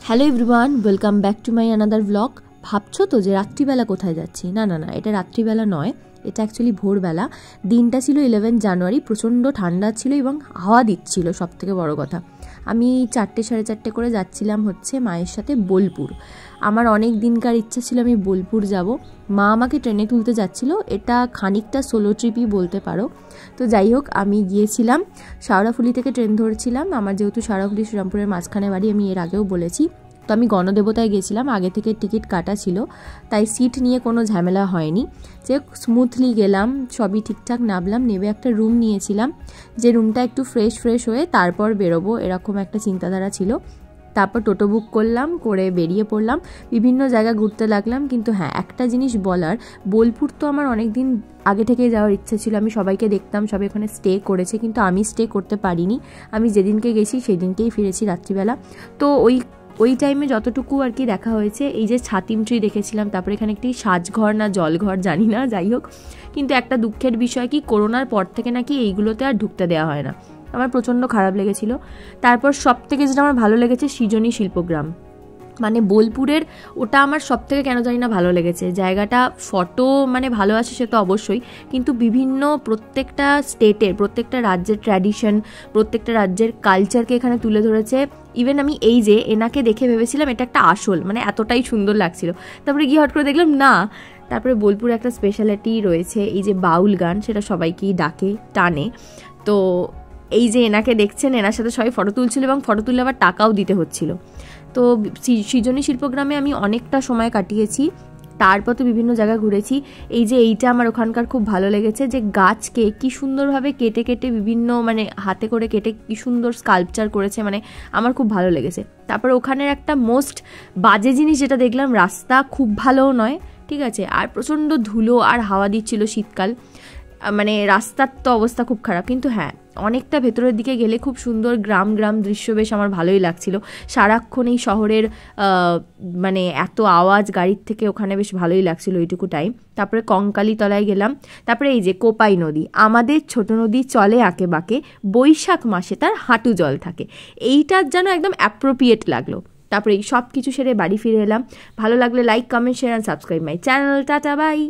Hello everyone, welcome back to my another blog. ভাবছো তো যে রাত্রিবেলা কোথায় যাচ্ছি? না, এটা রাত্রিবেলা নয়, এটা অ্যাকচুয়ালি ভোরবেলা। দিনটা ছিল 11 জানুয়ারি, প্রচণ্ড ঠান্ডা ছিল এবং হাওয়া দিচ্ছিল। সব থেকে বড়ো কথা, আমি 4টে সাড়ে 4টে করে যাচ্ছিলাম হচ্ছে মায়ের সাথে বোলপুর। আমার অনেক দিনকার ইচ্ছা ছিল আমি বোলপুর যাব। মা আমাকে ট্রেনে তুলতে যাচ্ছিল, এটা খানিকটা সোলো ট্রিপই বলতে পারো। তো যাই হোক, আমি গিয়েছিলাম শেওড়াফুলি থেকে ট্রেন ধরেছিলাম। আমার যেহেতু শেওড়াফুলি শ্রীরামপুরের মাঝখানে বাড়ি, আমি এর আগেও বলেছি। তো আমি গণদেবতায় গেছিলাম, আগে থেকে টিকিট কাটা ছিল, তাই সিট নিয়ে কোনো ঝামেলা হয়নি। যে স্মুথলি গেলাম, সবই ঠিকঠাক নামলাম, নেবে একটা রুম নিয়েছিলাম, যে রুমটা একটু ফ্রেশ হয়ে তারপর বেরোবো, এরকম একটা চিন্তাধারা ছিল। তারপর টোটো বুক করলাম, করে বেরিয়ে পড়লাম, বিভিন্ন জায়গা ঘুরতে লাগলাম। কিন্তু হ্যাঁ, একটা জিনিস বলার, বোলপুর তো আমার অনেক দিন আগে থেকেই যাওয়ার ইচ্ছে ছিল। আমি সবাইকে দেখতাম, সবাই ওখানে স্টে করেছে, কিন্তু আমি স্টে করতে পারিনি। আমি যেদিনকে গেছি সেই দিনকেই ফিরেছি রাত্রিবেলা। তো ওই টাইমে যতটুকু আর কি দেখা হয়েছে, এই যে ছাতিম ট্রি দেখেছিলাম, তারপরে এখানে একটি সাজঘর না জলঘর জানি না, যাই হোক। কিন্তু একটা দুঃখের বিষয় কি, করোনার পর থেকে নাকি এইগুলোতে আর ঢুকতে দেওয়া হয় না। আমার প্রচণ্ড খারাপ লেগেছিল। তারপর সব থেকে যেটা আমার ভালো লেগেছে, সৃজনী শিল্পগ্রাম, মানে বোলপুরের, ওটা আমার সব থেকে কেন জানি না ভালো লেগেছে। জায়গাটা ফটো মানে ভালো আসে সে তো অবশ্যই, কিন্তু বিভিন্ন প্রত্যেকটা স্টেটের, প্রত্যেকটা রাজ্যের ট্র্যাডিশন, প্রত্যেকটা রাজ্যের কালচারকে এখানে তুলে ধরেছে। ইভেন আমি এই যে এনাকে দেখে ভেবেছিলাম এটা একটা আসল, মানে এতটাই সুন্দর লাগছিল। তারপরে গিয়ে হট করে দেখলাম না। তারপরে বোলপুরে একটা স্পেশালিটি রয়েছে, এই যে বাউল গান, সেটা সবাইকেই ডাকে, টানে। তো এই যে এনাকে দেখছেন, এনার সাথে সবাই ফটো তুলছিল এবং ফটো তুললে আবার টাকাও দিতে হচ্ছিল। তো সৃজনী শিল্পগ্রামে আমি অনেকটা সময় কাটিয়েছি। তারপর তো বিভিন্ন জায়গা ঘুরেছি। এই যে এইটা আমার ওখানকার খুব ভালো লেগেছে, যে গাছকে কি সুন্দরভাবে কেটে কেটে বিভিন্ন, মানে হাতে করে কেটে কি সুন্দর স্কাল্পচার করেছে, মানে আমার খুব ভালো লেগেছে। তারপর ওখানের একটা মোস্ট বাজে জিনিস যেটা দেখলাম, রাস্তা খুব ভালোও নয়, ঠিক আছে, আর প্রচণ্ড ধুলো আর হাওয়া দিচ্ছিল, শীতকাল, মানে রাস্তার তো অবস্থা খুব খারাপ। কিন্তু হ্যাঁ, অনেকটা ভেতরের দিকে গেলে খুব সুন্দর গ্রাম দৃশ্য, বেশ আমার ভালোই লাগছিল। সারাক্ষণ এই শহরের মানে এত আওয়াজ গাড়ির থেকে, ওখানে বেশ ভালোই লাগছিল ওইটুকু টাইম। তারপরে কঙ্কালী তলায় গেলাম। তারপরে এই যে কোপাই নদী, আমাদের ছোট নদী চলে আঁকে বাঁকে, বৈশাখ মাসে তার হাঁটু জল থাকে, এইটার যেন একদম অ্যাপ্রোপ্রিয়েট লাগলো। তারপরে এই সব কিছু সেরে বাড়ি ফিরে এলাম। ভালো লাগলে like, comment, share and subscribe my channel. Tata, by.